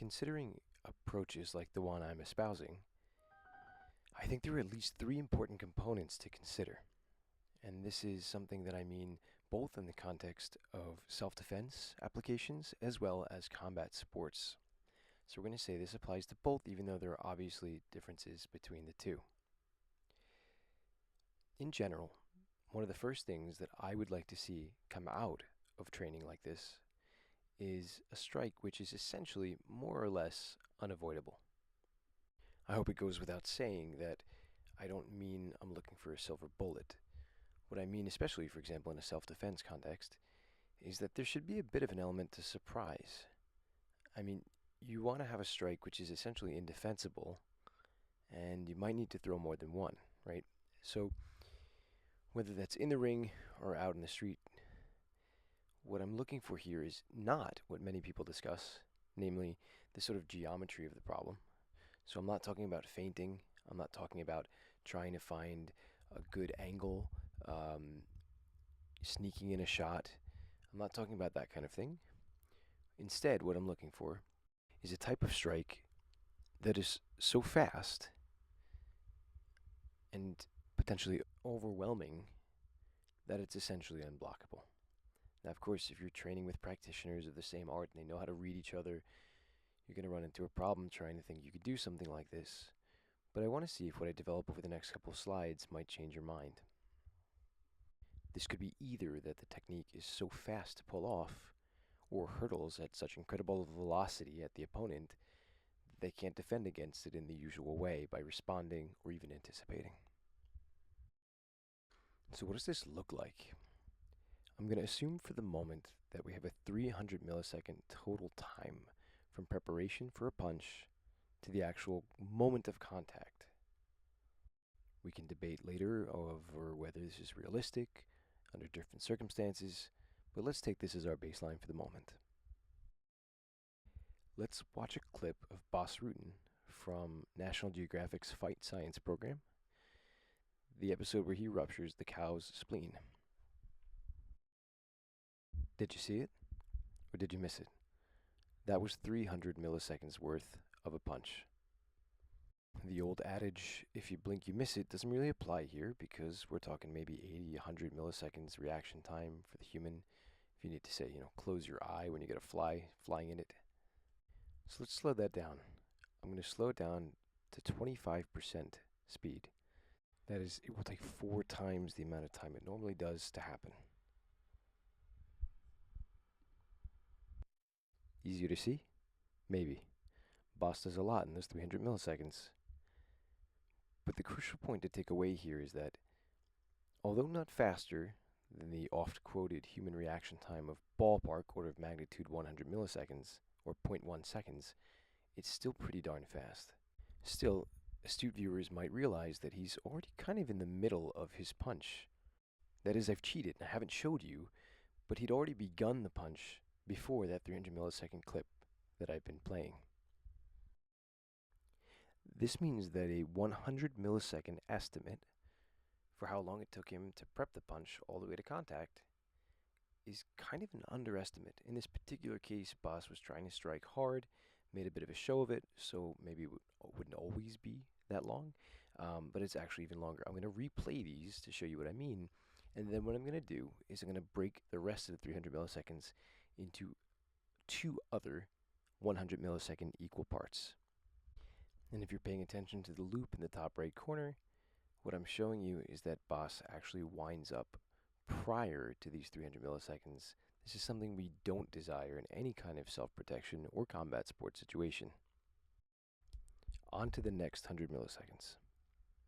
considering approaches like the one I'm espousing, I think there are at least three important components to consider. And this is something that I mean both in the context of self-defense applications as well as combat sports. So we're going to say this applies to both, even though there are obviously differences between the two. In general, one of the first things that I would like to see come out of training like this is a strike which is essentially more or less unavoidable. I hope it goes without saying that I don't mean I'm looking for a silver bullet. What I mean, especially for example in a self-defense context, is that there should be a bit of an element to surprise. I mean, you want to have a strike which is essentially indefensible, and you might need to throw more than one, right? So whether that's in the ring or out in the street, what I'm looking for here is not what many people discuss, namely the sort of geometry of the problem. So I'm not talking about feinting. I'm not talking about trying to find a good angle, sneaking in a shot. I'm not talking about that kind of thing. Instead, what I'm looking for is a type of strike that is so fast and potentially overwhelming that it's essentially unblockable. Now, of course, if you're training with practitioners of the same art and they know how to read each other, you're going to run into a problem trying to think you could do something like this. But I want to see if what I develop over the next couple slides might change your mind. This could be either that the technique is so fast to pull off, or hurdles at such incredible velocity at the opponent that they can't defend against it in the usual way by responding or even anticipating. So what does this look like? I'm going to assume for the moment that we have a 300 millisecond total time from preparation for a punch to the actual moment of contact. We can debate later over whether this is realistic under different circumstances, but let's take this as our baseline for the moment. Let's watch a clip of Bas Rutten from National Geographic's Fight Science program, the episode where he ruptures the cow's spleen. Did you see it? Or did you miss it? That was 300 milliseconds worth of a punch. The old adage, if you blink you miss it, doesn't really apply here because we're talking maybe 80, 100 milliseconds reaction time for the human. If you need to say, close your eye when you get a fly flying in it. So let's slow that down. I'm going to slow it down to 25% speed. That is, it will take 4 times the amount of time it normally does to happen. Easier to see? Maybe. Bas does a lot in those 300 milliseconds. But the crucial point to take away here is that, although not faster than the oft-quoted human reaction time of ballpark order of magnitude 100 milliseconds, or 0.1 seconds, it's still pretty darn fast. Still, astute viewers might realize that he's already kind of in the middle of his punch. That is, I've cheated and I haven't showed you, but he'd already begun the punch before that 300 millisecond clip that I've been playing. This means that a 100 millisecond estimate for how long it took him to prep the punch all the way to contact is kind of an underestimate. In this particular case, Bas was trying to strike hard, made a bit of a show of it, so maybe it wouldn't always be that long, but it's actually even longer. I'm going to replay these to show you what I mean, and then what I'm going to do is I'm going to break the rest of the 300 milliseconds into 2 other 100 millisecond equal parts. And if you're paying attention to the loop in the top right corner, what I'm showing you is that Bas actually winds up prior to these 300 milliseconds. This is something we don't desire in any kind of self-protection or combat sport situation. On to the next 100 milliseconds.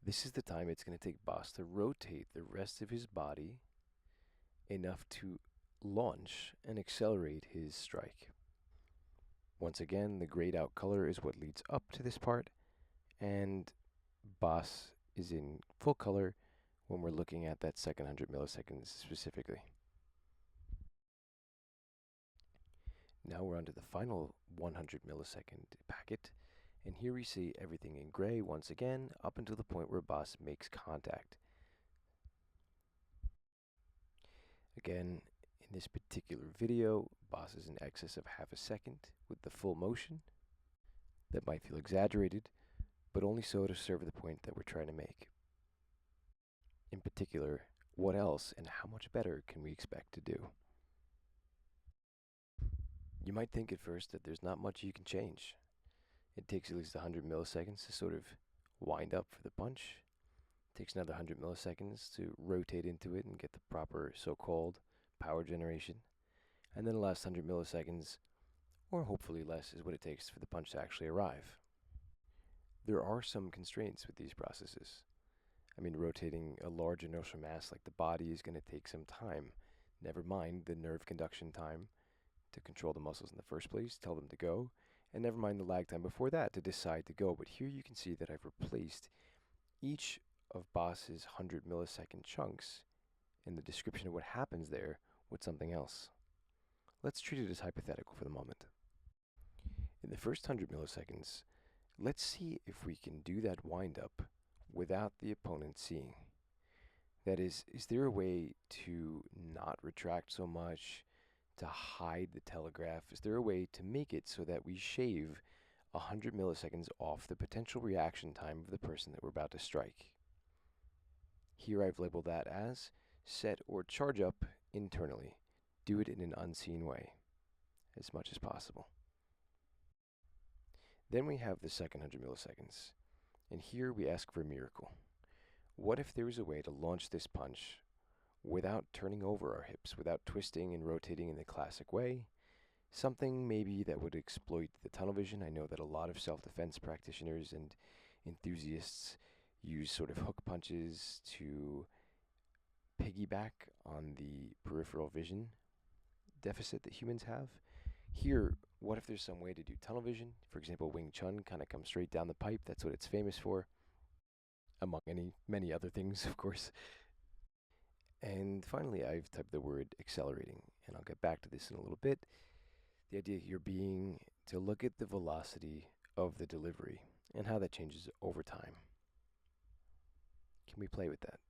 This is the time it's going to take Bas to rotate the rest of his body enough to launch and accelerate his strike. Once again, the grayed out color is what leads up to this part, and Bas is in full color when we're looking at that second 100 milliseconds specifically. Now we're on to the final 100 millisecond packet, and here we see everything in gray once again up until the point where Bas makes contact. Again, in this particular video, Bas is in excess of half a second with the full motion. that might feel exaggerated, but only so to serve the point that we're trying to make. In particular, what else and how much better can we expect to do? You might think at first that there's not much you can change. It takes at least 100 milliseconds to sort of wind up for the punch. It takes another 100 milliseconds to rotate into it and get the proper so-called power generation. And then the last 100 milliseconds, or hopefully less, is what it takes for the punch to actually arrive. There are some constraints with these processes. I mean, rotating a large inertial mass like the body is going to take some time. Never mind the nerve conduction time to control the muscles in the first place, tell them to go, and never mind the lag time before that to decide to go. But here you can see that I've replaced each of Boss's 100 millisecond chunks in the description of what happens there with something else. Let's treat it as hypothetical for the moment. In the first 100 milliseconds, let's see if we can do that wind up without the opponent seeing. That is there a way to not retract so much, to hide the telegraph? Is there a way to make it so that we shave 100 milliseconds off the potential reaction time of the person that we're about to strike? Here I've labeled that as set or charge up internally. Do it in an unseen way as much as possible. Then we have the second 100 milliseconds, and here we ask for a miracle. What if there was a way to launch this punch without turning over our hips, without twisting and rotating in the classic way? Something maybe that would exploit the tunnel vision. I know that a lot of self-defense practitioners and enthusiasts use sort of hook punches to piggyback on the peripheral vision deficit that humans have. Here, what if there's some way to do tunnel vision? For example, Wing Chun kind of comes straight down the pipe. That's what it's famous for, among many other things, of course. And finally, I've typed the word accelerating, and I'll get back to this in a little bit. The idea here being to look at the velocity of the delivery and how that changes over time. Can we play with that?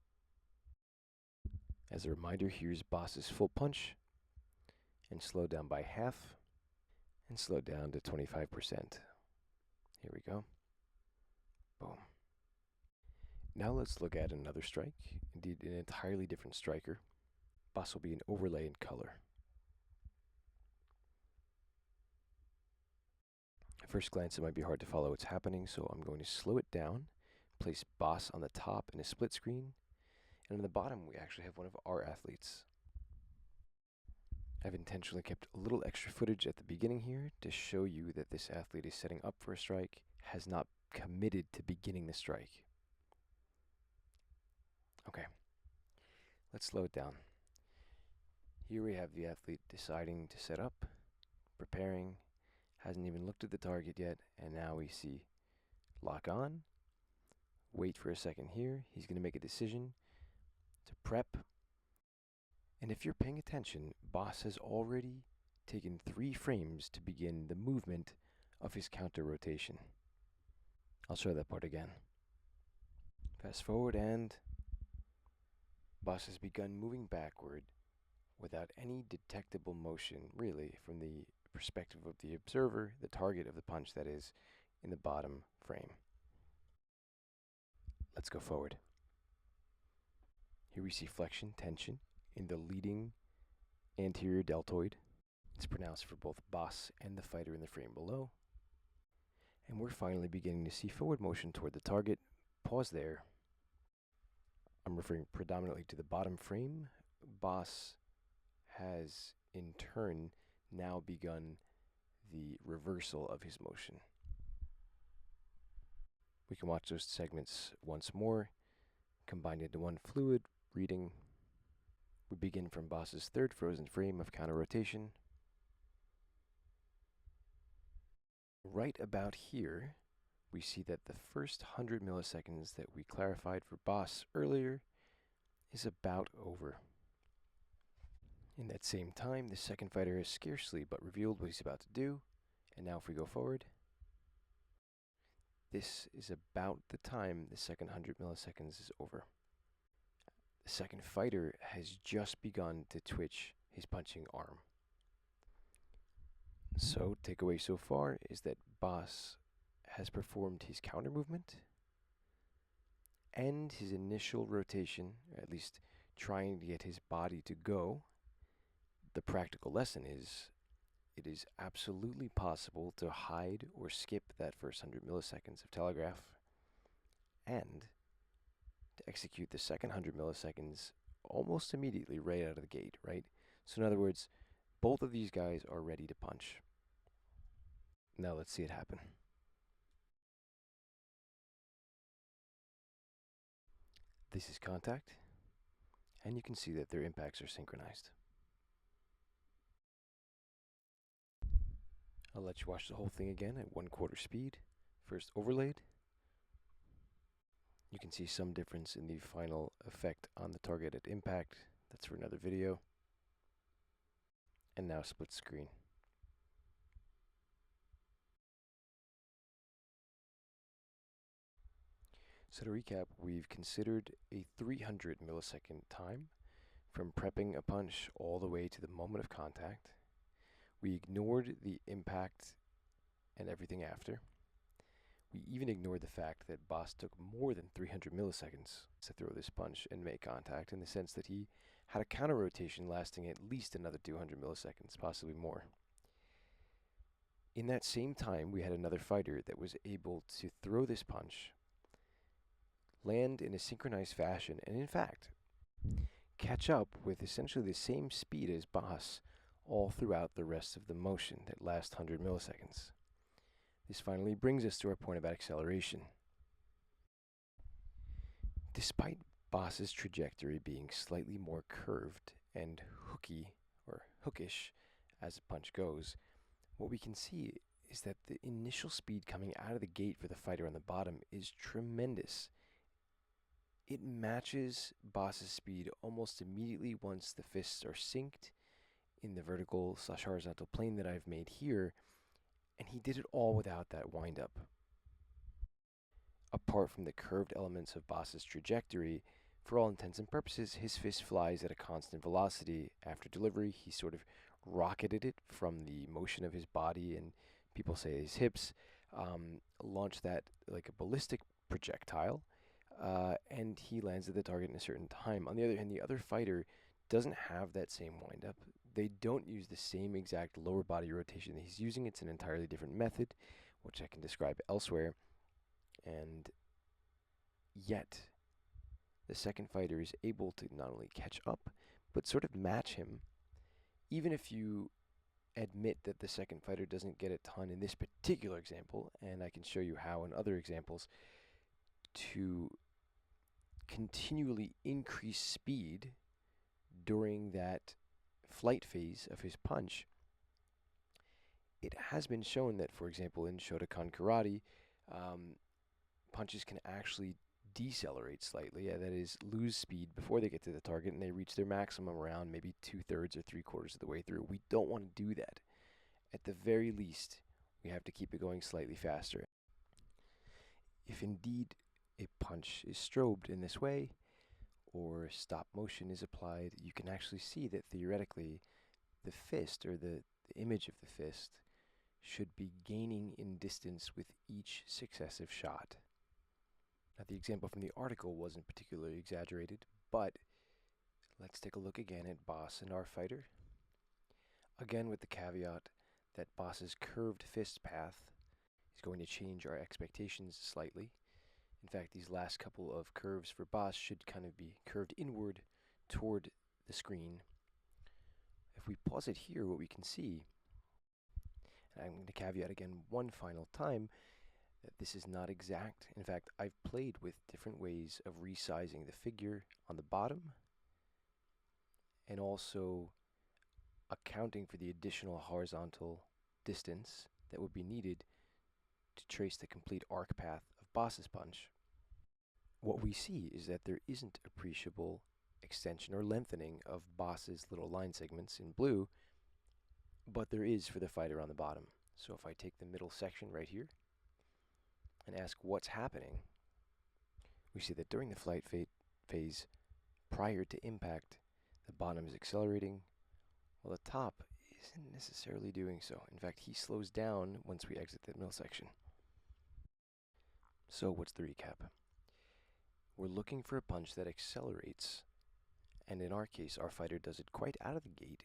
As a reminder, here's Boss's full punch, and slow down by half, and slow down to 25%. Here we go. Boom. Now let's look at another strike, indeed an entirely different striker. Boss will be an overlay in color. At first glance, it might be hard to follow what's happening, so I'm going to slow it down, place Boss on the top in a split screen, and on the bottom we actually have one of our athletes. I've intentionally kept a little extra footage at the beginning here to show you that this athlete is setting up for a strike, has not committed to beginning the strike. Okay, let's slow it down. Here we have the athlete deciding to set up, preparing, hasn't even looked at the target yet, and now we see lock on, wait for a second here, he's going to make a decision to prep. And if you're paying attention, Boss has already taken 3 frames to begin the movement of his counter rotation. I'll show that part again. Fast forward, and Boss has begun moving backward without any detectable motion, really, from the perspective of the observer, the target of the punch that is in the bottom frame. Let's go forward. Here we see flexion, tension in the leading anterior deltoid. It's pronounced for both Boss and the fighter in the frame below. And we're finally beginning to see forward motion toward the target. Pause there. I'm referring predominantly to the bottom frame. Boss has, in turn, now begun the reversal of his motion. We can watch those segments once more, combined into one fluid reading. We begin from Boss's third frozen frame of counter rotation. Right about here, we see that the first 100 milliseconds that we clarified for Boss earlier is about over. In that same time, the second fighter has scarcely but revealed what he's about to do, and now if we go forward, this is about the time the second 100 milliseconds is over. The second fighter has just begun to twitch his punching arm. So, takeaway so far is that Boss has performed his counter movement and his initial rotation, or at least trying to get his body to go. The practical lesson is it is absolutely possible to hide or skip that first 100 milliseconds of telegraph and to execute the second 100 milliseconds almost immediately right out of the gate, right? So in other words, both of these guys are ready to punch. Now let's see it happen. This is contact, and you can see that their impacts are synchronized. I'll let you watch the whole thing again at 1/4 speed. First overlaid. You can see some difference in the final effect on the target at impact. That's for another video. And now split screen. So to recap, we've considered a 300 millisecond time from prepping a punch all the way to the moment of contact. We ignored the impact and everything after. We even ignored the fact that Boss took more than 300 milliseconds to throw this punch and make contact, in the sense that he had a counter rotation lasting at least another 200 milliseconds, possibly more. In that same time, we had another fighter that was able to throw this punch, land in a synchronized fashion, and in fact, catch up with essentially the same speed as Boss all throughout the rest of the motion, that last 100 milliseconds. This finally brings us to our point about acceleration. Despite Boss's trajectory being slightly more curved and hooky, or hookish, as the punch goes, what we can see is that the initial speed coming out of the gate for the fighter on the bottom is tremendous. It matches Boss's speed almost immediately once the fists are synced in the vertical/horizontal plane that I've made here, and he did it all without that wind-up. Apart from the curved elements of Boss's trajectory, for all intents and purposes, his fist flies at a constant velocity. After delivery, he sort of rocketed it from the motion of his body, and people say his hips, launched that like a ballistic projectile, and he lands at the target in a certain time. On the other hand, the other fighter doesn't have that same wind-up. They don't use the same exact lower body rotation that he's using. It's an entirely different method, which I can describe elsewhere. And yet, the second fighter is able to not only catch up, but sort of match him, even if you admit that the second fighter doesn't get a ton in this particular example, and I can show you how in other examples, to continually increase speed during that flight phase of his punch. It has been shown that, for example, in Shotokan Karate, punches can actually decelerate slightly, that is, lose speed before they get to the target, and they reach their maximum around maybe 2/3 or 3/4 of the way through. We don't want to do that. At the very least, we have to keep it going slightly faster. If indeed a punch is strobed in this way, or stop motion is applied, you can actually see that theoretically the fist, or the image of the fist, should be gaining in distance with each successive shot. Now, the example from the article wasn't particularly exaggerated, but let's take a look again at Boss and our fighter. Again, with the caveat that Boss's curved fist path is going to change our expectations slightly. In fact, these last couple of curves for Boss should kind of be curved inward toward the screen. If we pause it here, what we can see, and I'm going to caveat again one final time, that this is not exact. In fact, I've played with different ways of resizing the figure on the bottom, and also accounting for the additional horizontal distance that would be needed to trace the complete arc path of Boss's punch. What we see is that there isn't appreciable extension or lengthening of Boss's little line segments in blue, but there is for the fighter on the bottom. So if I take the middle section right here and ask what's happening, we see that during the flight phase prior to impact, the bottom is accelerating, while the top isn't necessarily doing so. In fact, he slows down once we exit the middle section. So what's the recap? We're looking for a punch that accelerates, and in our case, our fighter does it quite out of the gate,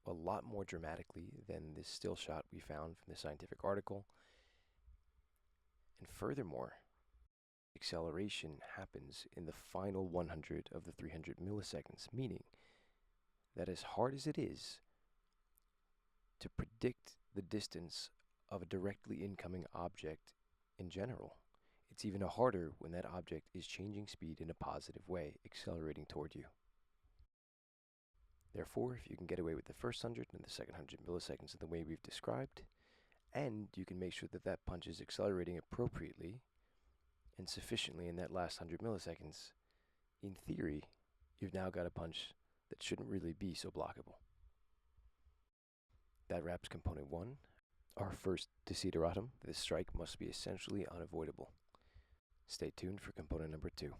a lot more dramatically than this still shot we found from the scientific article. And furthermore, acceleration happens in the final 100 of the 300 milliseconds, meaning that as hard as it is to predict the distance of a directly incoming object in general, it's even harder when that object is changing speed in a positive way, accelerating toward you. Therefore, if you can get away with the first 100 and the second 100 milliseconds in the way we've described, and you can make sure that that punch is accelerating appropriately and sufficiently in that last 100 milliseconds, in theory, you've now got a punch that shouldn't really be so blockable. That wraps component 1. Our first desideratum, this strike must be essentially unavoidable. Stay tuned for component number 2.